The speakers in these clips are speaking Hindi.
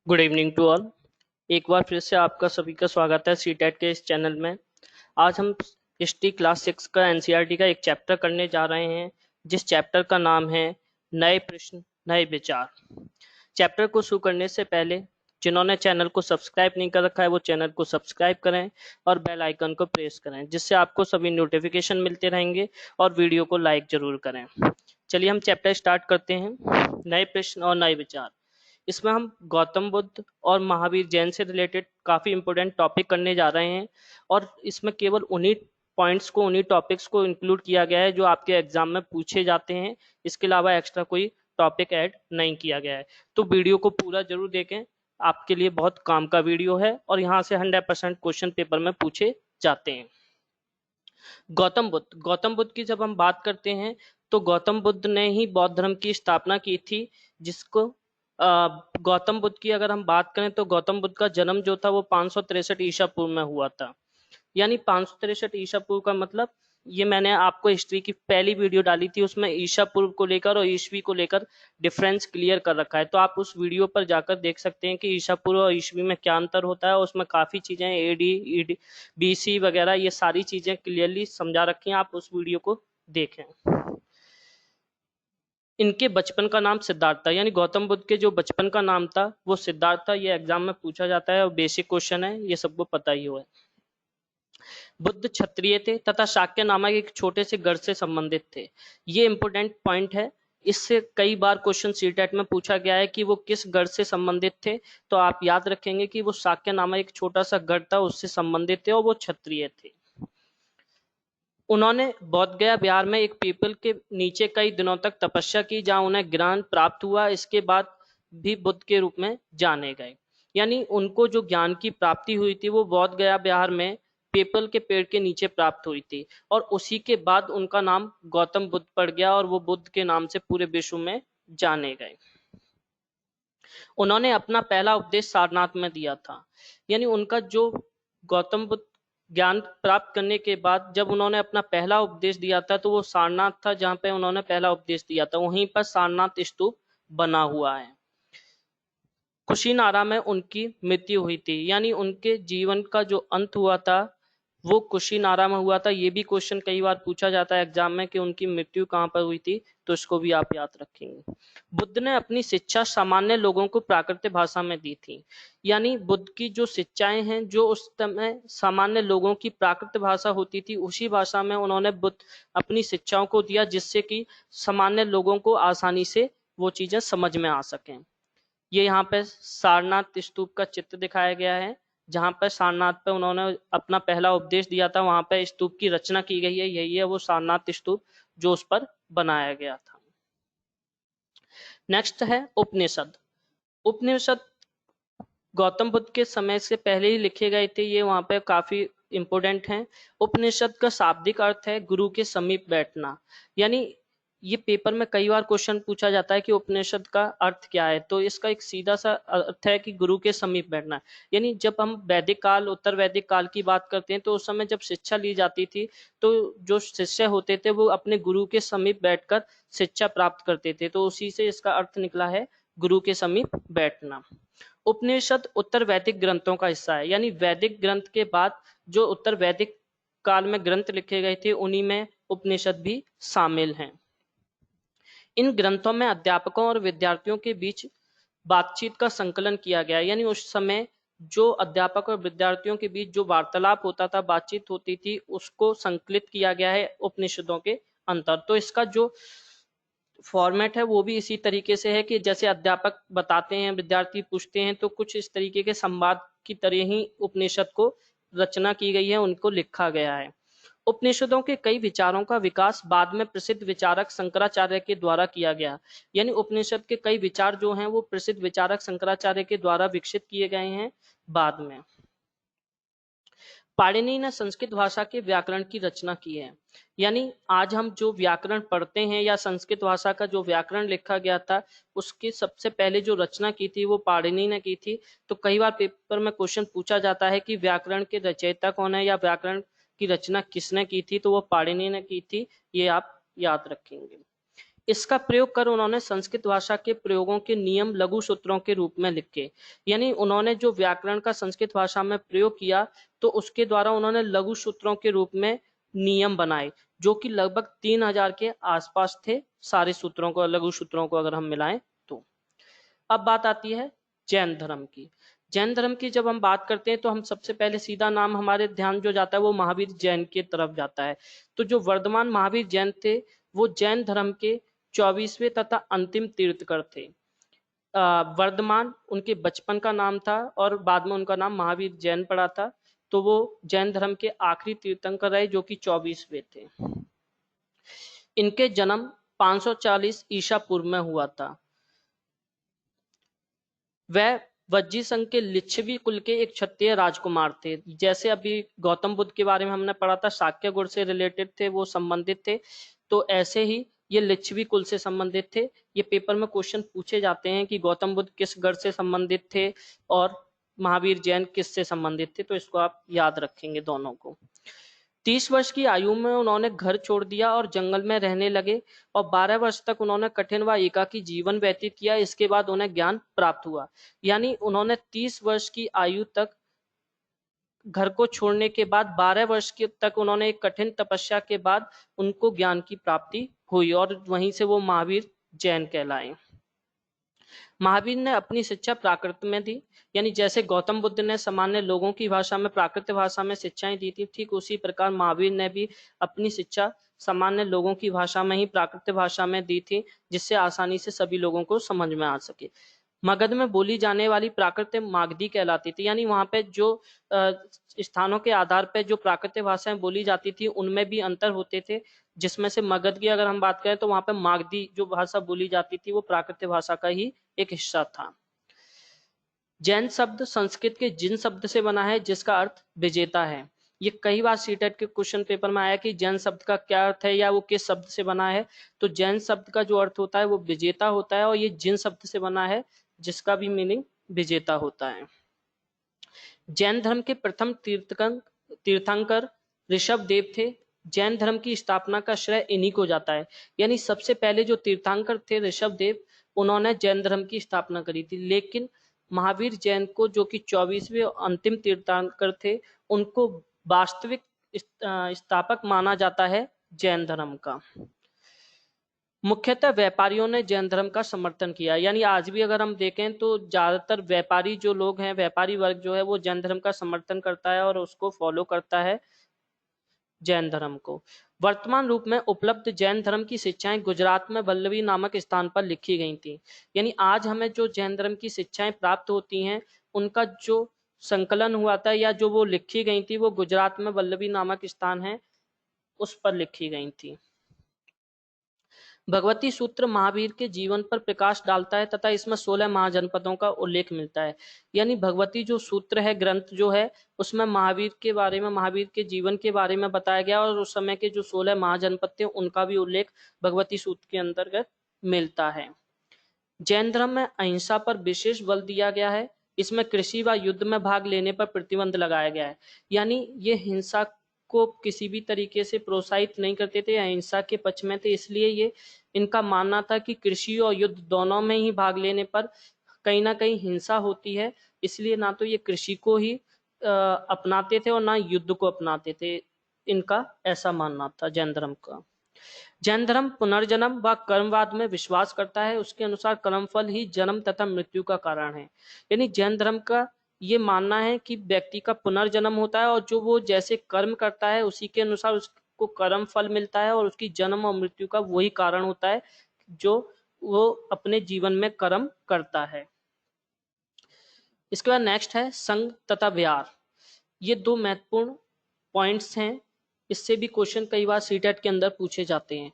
Good evening to all. एक बार फिर से आपका सभी का स्वागत है सीटेट के इस चैनल में। आज हम हिस्ट्री क्लास 6 का एनसीईआरटी का एक चैप्टर करने जा रहे हैं, जिस चैप्टर का नाम है नए प्रश्न नए विचार। चैप्टर को शुरू करने से पहले जिन्होंने चैनल को सब्सक्राइब नहीं कर रखा है वो चैनल को सब्सक्राइब करें और बेल आइकन को प्रेस करें, जिससे आपको सभी नोटिफिकेशन मिलते रहेंगे। और वीडियो को लाइक जरूर करें। चलिए हम चैप्टर स्टार्ट करते हैं। नए प्रश्न और नए विचार। इसमें हम गौतम बुद्ध और महावीर जैन से रिलेटेड काफी इंपोर्टेंट टॉपिक करने जा रहे हैं, और इसमें केवल उन्हीं पॉइंट्स को उन्हीं टॉपिक्स को इंक्लूड किया गया है जो आपके एग्जाम में पूछे जाते हैं। इसके अलावा एक्स्ट्रा कोई टॉपिक ऐड नहीं किया गया है। तो वीडियो को पूरा जरूर देखें, आपके लिए बहुत काम का वीडियो है और यहाँ से 100% क्वेश्चन पेपर में पूछे जाते हैं। गौतम बुद्ध की जब हम बात करते हैं तो गौतम बुद्ध ने ही बौद्ध धर्म की स्थापना की थी, जिसको गौतम बुद्ध की अगर हम बात करें तो गौतम बुद्ध का जन्म जो था वो 563 ईसा पूर्व में हुआ था। यानी 563 ईसा पूर्व का मतलब, ये मैंने आपको हिस्ट्री की पहली वीडियो डाली थी, उसमें ईसा पूर्व को लेकर और ईस्वी को लेकर डिफरेंस क्लियर कर रखा है। तो आप उस वीडियो पर जाकर देख सकते हैं कि ईसा पूर्व और ईस्वी में क्या अंतर होता है। उसमें काफी चीजें एडी बीसी वगैरह ये सारी चीजें क्लियरली समझा रखी हैं, आप उस वीडियो को देखें। इनके बचपन का नाम सिद्धार्थ था, यानी गौतम बुद्ध के जो बचपन का नाम था वो सिद्धार्थ था। ये एग्जाम में पूछा जाता है और बेसिक क्वेश्चन है, ये सबको पता ही हुआ है। बुद्ध क्षत्रिय थे तथा शाक्य नामक एक छोटे से गढ़ से संबंधित थे। ये इंपोर्टेंट पॉइंट है। इससे कई बार क्वेश्चन सीटेट में पूछा गया है कि वो किस गढ़ से संबंधित थे। तो आप याद रखेंगे कि वो शाक्य नामक एक छोटा सा गढ़ था, उससे संबंधित थे और वो क्षत्रिय थे। उन्होंने बोध गया बिहार में एक पीपल के नीचे कई दिनों तक तपस्या की, जहां उन्हें ज्ञान प्राप्त हुआ। इसके बाद भी बुद्ध के रूप में जाने गए। यानी उनको जो ज्ञान की प्राप्ति हुई थी वो बोध गया बिहार में पीपल के पेड़ के नीचे प्राप्त हुई थी, और उसी के बाद उनका नाम गौतम बुद्ध पड़ गया और वो बुद्ध के नाम से पूरे विश्व में जाने गए। उन्होंने अपना पहला उपदेश सारनाथ में दिया था। यानी उनका जो गौतम बुद्ध ज्ञान प्राप्त करने के बाद जब उन्होंने अपना पहला उपदेश दिया था तो वो सारनाथ था, जहां पे उन्होंने पहला उपदेश दिया था। वहीं पर सारनाथ स्तूप बना हुआ है। कुशीनारा में उनकी मृत्यु हुई थी, यानी उनके जीवन का जो अंत हुआ था वो कुशीनारा में हुआ था। ये भी क्वेश्चन कई बार पूछा जाता है एग्जाम में कि उनकी मृत्यु कहाँ पर हुई थी, तो इसको भी आप याद रखेंगे। बुद्ध ने अपनी शिक्षा सामान्य लोगों को प्राकृतिक भाषा में दी थी। यानी बुद्ध की जो शिक्षाएं हैं जो उस समय सामान्य लोगों की प्राकृतिक भाषा होती थी, उसी भाषा में उन्होंने बुद्ध अपनी शिक्षाओं को दिया, जिससे कि सामान्य लोगों को आसानी से वो चीजें समझ में आ सकें। ये यहाँ पे सारनाथ स्तूप का चित्र दिखाया गया है, जहां पर सारनाथ पे उन्होंने अपना पहला उपदेश दिया था। वहां पे स्तूप की रचना की गई है, यही है वो सारनाथ स्तूप जो उस पर बनाया गया था। नेक्स्ट है उपनिषद। उपनिषद गौतम बुद्ध के समय से पहले ही लिखे गए थे, ये वहां पे काफी इंपोर्टेंट हैं। उपनिषद का शाब्दिक अर्थ है गुरु के समीप बैठना। यानी ये पेपर में कई बार क्वेश्चन पूछा जाता है कि उपनिषद का अर्थ क्या है, तो इसका एक सीधा सा अर्थ है कि गुरु के समीप बैठना। यानी जब हम वैदिक काल उत्तर वैदिक काल की बात करते हैं तो उस समय जब शिक्षा ली जाती थी तो जो शिष्य होते थे वो अपने गुरु के समीप बैठकर शिक्षा प्राप्त करते थे, तो उसी से इसका अर्थ निकला है गुरु के समीप बैठना। उपनिषद उत्तर वैदिक ग्रंथों का हिस्सा है, यानी वैदिक ग्रंथ के बाद जो उत्तर वैदिक काल में ग्रंथ लिखे गए थे उन्हीं में उपनिषद भी शामिल हैं। इन ग्रंथों में अध्यापकों और विद्यार्थियों के बीच बातचीत का संकलन किया गया है। यानी उस समय जो अध्यापक और विद्यार्थियों के बीच जो वार्तालाप होता था, बातचीत होती थी, उसको संकलित किया गया है उपनिषदों के अंतर। तो इसका जो फॉर्मेट है वो भी इसी तरीके से है कि जैसे अध्यापक बताते हैं विद्यार्थी पूछते हैं, तो कुछ इस तरीके के संवाद की तरह ही उपनिषद को रचना की गई है, उनको लिखा गया है। उपनिषदों के कई विचारों का विकास बाद में प्रसिद्ध विचारक शंकराचार्य के द्वारा किया गया। यानी उपनिषद के कई विचार जो हैं वो प्रसिद्ध विचारक शंकराचार्य के द्वारा विकसित किए गए हैं बाद में। पाणिनि ने संस्कृत भाषा के व्याकरण की रचना की है। यानी आज हम जो व्याकरण पढ़ते हैं या संस्कृत भाषा का जो व्याकरण लिखा गया था उसकी सबसे पहले जो रचना की थी वो पाणिनि ने की थी। तो कई बार पेपर में क्वेश्चन पूछा जाता है कि व्याकरण के रचयिता कौन है या व्याकरण की रचना किसने की थी, तो वो पाणिनि ने की थी, ये आप याद रखेंगे। इसका प्रयोग कर उन्होंने संस्कृत भाषा के प्रयोगों के नियम लघु सूत्रों के रूप में लिखे। यानी उन्होंने जो व्याकरण का संस्कृत भाषा में प्रयोग किया तो उसके द्वारा उन्होंने लघु सूत्रों के रूप में नियम बनाए, जो कि लगभग 3000 के आसपास थे सारे सूत्रों को, लघु सूत्रों को अगर हम मिलाएं तो। अब बात आती है जैन धर्म की। जैन धर्म की जब हम बात करते हैं तो हम सबसे पहले सीधा नाम हमारे ध्यान जो जाता है वो महावीर जैन की तरफ जाता है। तो जो वर्धमान महावीर जैन थे वो जैन धर्म के 24वें तथा अंतिम तीर्थकर थे। वर्धमान उनके बचपन का नाम था और बाद में उनका नाम महावीर जैन पड़ा था। तो वो जैन धर्म के आखिरी तीर्थंकर रहे जो कि 24वें थे। इनके जन्म 540 ईसा पूर्व में हुआ था। वह वज्जी संघ के लिच्छवी कुल के एक क्षत्रिय राजकुमार थे। जैसे अभी गौतम बुद्ध के बारे में हमने पढ़ा था, शाक्य गुण से रिलेटेड थे, वो संबंधित थे, तो ऐसे ही ये लिच्छवी कुल से संबंधित थे। ये पेपर में क्वेश्चन पूछे जाते हैं कि गौतम बुद्ध किस गढ़ से संबंधित थे और महावीर जैन किस से संबंधित थे, तो इसको आप याद रखेंगे दोनों को। 30 वर्ष की आयु में उन्होंने घर छोड़ दिया और जंगल में रहने लगे और 12 वर्ष तक उन्होंने कठिन व एकाकी जीवन व्यतीत किया। इसके बाद उन्हें ज्ञान प्राप्त हुआ। यानी उन्होंने 30 वर्ष की आयु तक घर को छोड़ने के बाद 12 वर्ष के तक उन्होंने एक कठिन तपस्या के बाद उनको ज्ञान की प्राप्ति हुई और वहीं से वो महावीर जैन कहलाए। महावीर ने अपनी शिक्षा प्राकृत में दी। यानी जैसे गौतम बुद्ध ने सामान्य लोगों की भाषा में, प्राकृत भाषा में शिक्षाएं दी थी, ठीक उसी प्रकार महावीर ने भी अपनी शिक्षा सामान्य लोगों की भाषा में ही, प्राकृत भाषा में दी थी, जिससे आसानी से सभी लोगों को समझ में आ सके। मगध में बोली जाने वाली प्राकृत मागधी कहलाती थी। यानी वहां पे जो स्थानों के आधार पर जो प्राकृतिक भाषाएं बोली जाती थी उनमें भी अंतर होते थे, जिसमें से मगध की अगर हम बात करें तो वहां पे मागधी जो भाषा बोली जाती थी वो प्राकृतिक भाषा का ही एक हिस्सा था। जैन शब्द संस्कृत के जिन शब्द से बना है जिसका अर्थ विजेता है। ये कई बार सीटेट के क्वेश्चन पेपर में आया कि जैन शब्द का क्या अर्थ है या वो किस शब्द से बना है। तो जैन शब्द का जो अर्थ होता है वो विजेता होता है और ये जिन शब्द से बना है जिसका भी मीनिंग विजेता होता है। जैन धर्म के प्रथम तीर्थंकर ऋषभ देव थे। जैन धर्म की स्थापना का श्रेय इन्हीं को जाता है। यानी सबसे पहले जो तीर्थंकर थे ऋषभ देव, उन्होंने जैन धर्म की स्थापना करी थी। लेकिन महावीर जैन को, जो कि 24वें अंतिम तीर्थंकर थे, उनको वास्तविक स्थापक माना जाता है जैन धर्म का। मुख्यतः व्यापारियों ने जैन धर्म का समर्थन किया। यानी आज भी अगर हम देखें तो ज्यादातर व्यापारी जो लोग हैं, व्यापारी वर्ग जो है वो जैन धर्म का समर्थन करता है और उसको फॉलो करता है जैन धर्म को। वर्तमान रूप में उपलब्ध जैन धर्म की शिक्षाएं गुजरात में वल्लभी नामक स्थान पर लिखी गई थी। यानी आज हमें जो जैन धर्म की शिक्षाएं प्राप्त होती हैं उनका जो संकलन हुआ था या जो वो लिखी गई थी वो गुजरात में वल्लभी नामक स्थान है उस पर लिखी गई थी। भगवती सूत्र महावीर के जीवन पर प्रकाश डालता है तथा इसमें 16 महाजनपदों का उल्लेख मिलता है। यानी भगवती जो सूत्र है, ग्रंथ जो है, उसमें महावीर के बारे में, महावीर के जीवन के बारे में बताया गया और उस समय के जो 16 महाजनपद थे उनका भी उल्लेख भगवती सूत्र के अंतर्गत मिलता है। जैन धर्म में अहिंसा पर विशेष बल दिया गया है। इसमें कृषि व युद्ध में भाग लेने पर प्रतिबंध लगाया गया है। यानी ये हिंसा को किसी भी तरीके से प्रोत्साहित नहीं करते थे, अहिंसा के पक्ष में थे। इसलिए ये इनका मानना था कि कृषि और युद्ध दोनों में ही भाग लेने पर कहीं ना कहीं हिंसा होती है, इसलिए ना तो ये कृषि को ही अपनाते थे और ना युद्ध को अपनाते थे। इनका ऐसा मानना था जैन धर्म का। जैन धर्म पुनर्जन्म व कर्मवाद में विश्वास करता है। उसके अनुसार कर्मफल ही जन्म तथा मृत्यु का कारण है। यानी जैन धर्म का ये मानना है कि व्यक्ति का पुनर्जन्म होता है और जो वो जैसे कर्म करता है उसी के अनुसार उसको कर्म फल मिलता है और उसकी जन्म और मृत्यु का वही कारण होता है जो वो अपने जीवन में कर्म करता है। इसके बाद नेक्स्ट है संघ तथा विहार। ये दो महत्वपूर्ण पॉइंट्स हैं। इससे भी क्वेश्चन कई बार सीटेट के अंदर पूछे जाते हैं।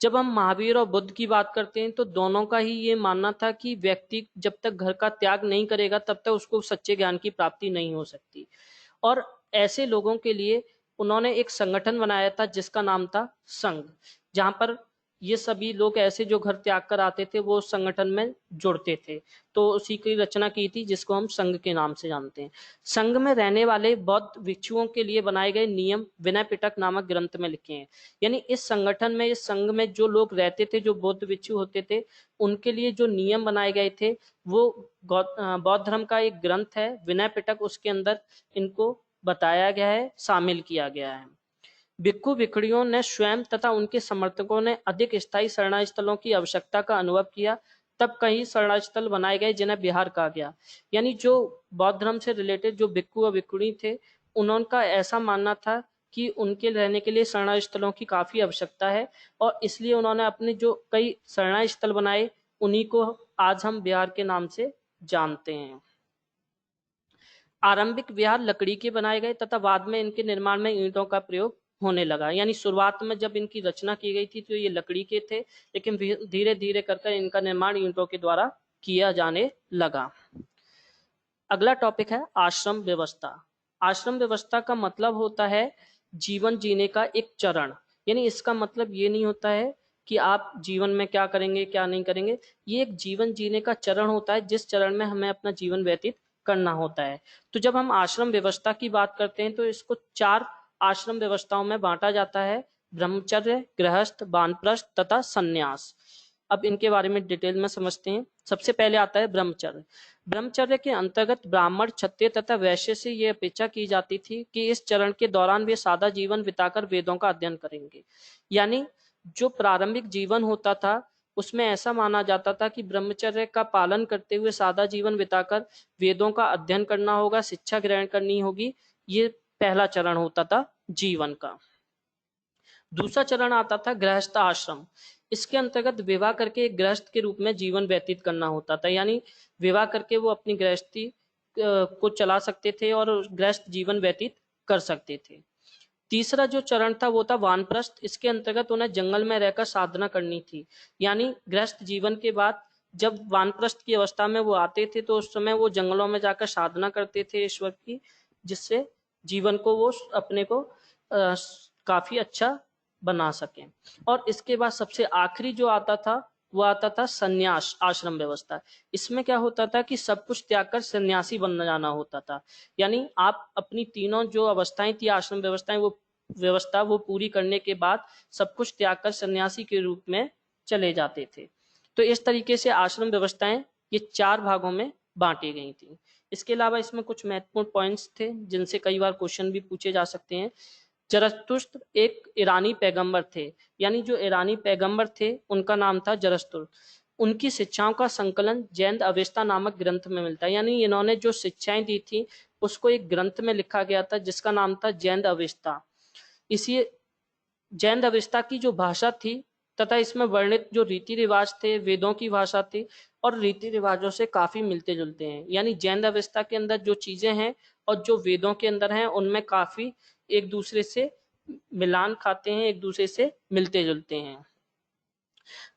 जब हम महावीर और बुद्ध की बात करते हैं तो दोनों का ही ये मानना था कि व्यक्ति जब तक घर का त्याग नहीं करेगा तब तक उसको सच्चे ज्ञान की प्राप्ति नहीं हो सकती। और ऐसे लोगों के लिए उन्होंने एक संगठन बनाया था जिसका नाम था संघ, जहां पर ये सभी लोग ऐसे जो घर त्याग कर आते थे वो उस संगठन में जुड़ते थे। तो उसी की रचना की थी जिसको हम संघ के नाम से जानते हैं। संघ में रहने वाले बौद्ध भिक्षुओं के लिए बनाए गए नियम विनय पिटक नामक ग्रंथ में लिखे हैं। यानी इस संगठन में, इस संघ में जो लोग रहते थे, जो बौद्ध भिक्षु होते थे, उनके लिए जो नियम बनाए गए थे वो बौद्ध धर्म का एक ग्रंथ है विनय पिटक, उसके अंदर इनको बताया गया है, शामिल किया गया है। भिक्खु भिक्षुणियों ने स्वयं तथा उनके समर्थकों ने अधिक स्थायी शरणार्थी स्थलों की आवश्यकता का अनुभव किया। तब कई शरणार्थी स्थल बनाए गए जिन्हें विहार कहा गया। यानी जो बौद्ध धर्म से रिलेटेड जो भिक्खु व भिक्षुणी थे, उनका ऐसा मानना था कि उनके रहने के लिए शरणार्थी स्थलों की काफी आवश्यकता है, और इसलिए उन्होंने अपने जो कई शरणार्थी स्थल बनाए, उन्हीं को आज हम विहार के नाम से जानते हैं। आरंभिक विहार लकड़ी के बनाए गए तथा बाद में इनके निर्माण में ईंटों का प्रयोग होने लगा। यानी शुरुआत में जब इनकी रचना की गई थी तो ये लकड़ी के थे, लेकिन धीरे धीरे करके इनका निर्माण ईंटों के द्वारा किया जाने लगा। अगला टॉपिक है आश्रम व्यवस्था। आश्रम व्यवस्था का मतलब होता है जीवन जीने का एक चरण। यानी इसका मतलब ये नहीं होता है कि आप जीवन में क्या करेंगे क्या नहीं करेंगे, ये एक जीवन जीने का चरण होता है जिस चरण में हमें अपना जीवन व्यतीत करना होता है। तो जब हम आश्रम व्यवस्था की बात करते हैं तो इसको 4 आश्रम व्यवस्थाओं में बांटा जाता है: ब्रह्मचर्य, गृहस्थ, वानप्रस्थ तथा संन्यास। अब इनके बारे में डिटेल में समझते हैं। सबसे पहले आता है ब्रह्मचर्य। ब्रह्मचर्य के अंतर्गत ब्राह्मण, क्षत्रिय तथा वैश्य से ये अपेक्षा की जाती थी कि इस चरण के दौरान वे सादा जीवन बिताकर वेदों का अध्ययन करेंगे। यानी जो प्रारंभिक जीवन होता था उसमें ऐसा माना जाता था कि ब्रह्मचर्य का पालन करते हुए सादा जीवन बिताकर वेदों का अध्ययन करना होगा, शिक्षा ग्रहण करनी होगी। ये पहला चरण होता था जीवन का। दूसरा चरण आता था गृहस्थ आश्रम। इसके अंतर्गत विवाह करके एक गृहस्थ के रूप में जीवन व्यतीत करना होता था। यानी विवाह करके वो अपनी गृहस्थी को चला सकते थे और गृहस्थ जीवन व्यतीत कर सकते थे। तीसरा जो चरण था वो था वानप्रस्थ। इसके अंतर्गत उन्हें जंगल में रहकर साधना करनी थी। यानी गृहस्थ जीवन के बाद जब वानप्रस्थ की अवस्था में वो आते थे तो उस समय वो जंगलों में जाकर साधना करते थे ईश्वर की, जिससे जीवन को वो अपने को काफी अच्छा बना सकें। और इसके बाद सबसे आखिरी जो आता था वो आता था संन्यास आश्रम व्यवस्था। इसमें क्या होता था कि सब कुछ त्याग कर सन्यासी बन जाना होता था। यानी आप अपनी तीनों जो अवस्थाएं थी आश्रम व्यवस्थाएं, वो पूरी करने के बाद सब कुछ त्याग कर सन्यासी के रूप में चले जाते थे। तो इस तरीके से आश्रम व्यवस्थाएं ये 4 भागों में बांटी गई थी। इसके अलावा इसमें कुछ महत्वपूर्ण पॉइंट्स थे जिनसे कई बार क्वेश्चन भी पूछे जा सकते हैं। जरतुस्त्र एक ईरानी पैगंबर थे। यानी जो ईरानी पैगंबर थे उनका नाम था जरतुस्त्र। उनकी शिक्षाओं का संकलन जैन अवेस्ता नामक ग्रंथ में मिलता है। यानी इन्होंने जो शिक्षाएं दी थी उसको एक ग्रंथ में लिखा गया था जिसका नाम था जैन अवेस्ता। इसी जैन अवेस्ता की जो भाषा थी तथा इसमें वर्णित जो रीति रिवाज थे वेदों की भाषा थी और रीति रिवाजों से काफी मिलते जुलते हैं। यानी जैन अवेस्ता के अंदर जो चीजें हैं और जो वेदों के अंदर हैं उनमें काफी एक दूसरे से मिलान खाते हैं, एक दूसरे से मिलते जुलते हैं।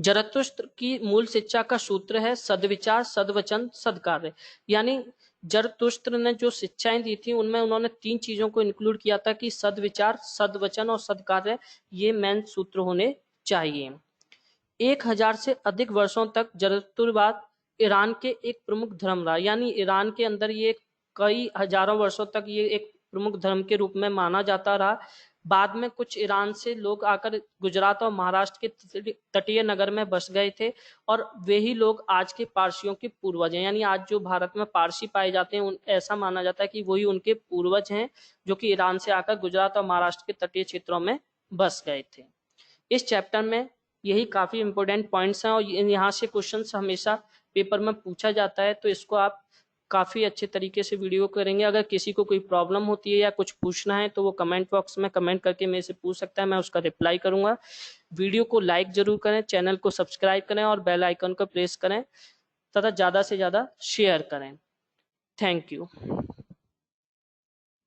जरतुस्त्र की मूल शिक्षा का सूत्र है सदविचार, सदवचन, सदकार्य। यानी जरतुस्त्र ने जो शिक्षाएं दी थी उनमें उन्होंने 3 चीजों को इंक्लूड किया था कि सदविचार, सदवचन और सदकार्य ये मेन सूत्र होने चाहिए। 1000 से अधिक वर्षों तक जरतुस्त्रवाद ईरान के एक प्रमुख धर्म रहा। यानी ईरान के अंदर ये कई हजारों वर्षों तक ये एक प्रमुख धर्म के रूप में माना जाता रहा। बाद में कुछ ईरान से लोग आकर गुजरात और महाराष्ट्र के तटीय नगर में बस गए थे और वे ही लोग आज के पारसियों के पूर्वज हैं। यानी आज जो भारत में पारसी पाए जाते हैं ऐसा माना जाता है कि वही उनके पूर्वज हैं जो कि ईरान से आकर गुजरात और महाराष्ट्र के तटीय क्षेत्रों में बस गए थे। इस चैप्टर में यही काफी इंपॉर्टेंट पॉइंट्स हैं और यहाँ से क्वेश्चंस हमेशा पेपर में पूछा जाता है, तो इसको आप काफी अच्छे तरीके से वीडियो करेंगे। अगर किसी को कोई प्रॉब्लम होती है या कुछ पूछना है तो वो कमेंट बॉक्स में कमेंट करके मेरे से पूछ सकता है, मैं उसका रिप्लाई करूंगा। वीडियो को लाइक जरूर करें, चैनल को सब्सक्राइब करें और बेल आइकन को प्रेस करें तथा ज्यादा से ज्यादा शेयर करें। Thank you.